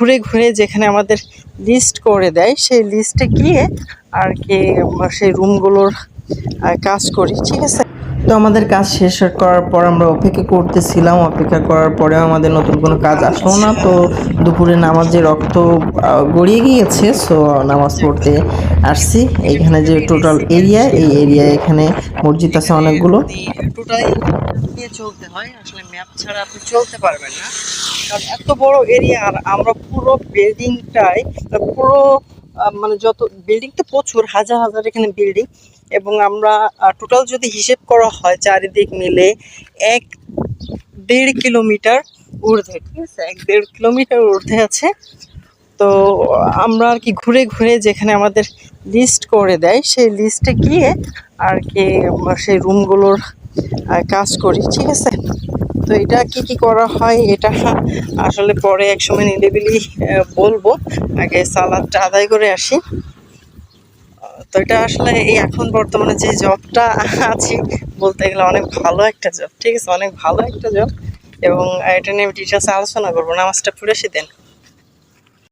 ঘুরে ঘুরে যেখানে আমাদের লিস্ট করে দেয় সেই লিস্টে গিয়ে আর কি সেই রুমগুলোর কাজ করি, ঠিক আছে। তো আমাদের কাজ শেষ করার পর আমরা অপেক্ষা করার পরেও আমাদের নতুন কোনো কাজ আসলো না। তো দুপুরে নামাজে রক্ত গড়িয়ে গিয়েছে, সো নামাজ পড়তে আসছি। এইখানে যে টোটাল এরিয়া, এই এরিয়ায় এখানে মসজিদ আছে অনেকগুলো। টোটাল নিয়ে চলতে হয়, আসলে ম্যাপ ছাড়া আপনি চলতে পারবেন না, কারণ এত বড় এরিয়া। আর আমরা পুরো বিল্ডিংটাই পুরো মানে যত বিল্ডিং তো প্রচুর, হাজার হাজার এখানে বিল্ডিং, এবং আমরা টোটাল যদি হিসেব করা হয় চারিদিক মিলে 1-1.5 কিলোমিটার ঊর্ধ্বে, ঠিক আছে, 1-1.5 কিলোমিটার ঊর্ধ্বে আছে। তো আমরা আর কি ঘুরে ঘুরে যেখানে আমাদের লিস্ট করে দেয় সেই লিস্টে গিয়ে আর কি সেই রুমগুলোর কাজ করি, ঠিক আছে। তো এটা কি কি করা হয় এটা আসলে পরে এক সময় নিরিবিলি বলবো, আগে সালাদটা আদায় করে আসি। তো এটা আসলে এই এখন বর্তমানে যে জবটা আছি বলতে গেলে অনেক ভালো একটা জব, ঠিক আছে, অনেক ভালো একটা জব। এবং এটা নিয়ে ডিটেলসে আলোচনা করবো, নামাজটা পড়ে এসে দেন।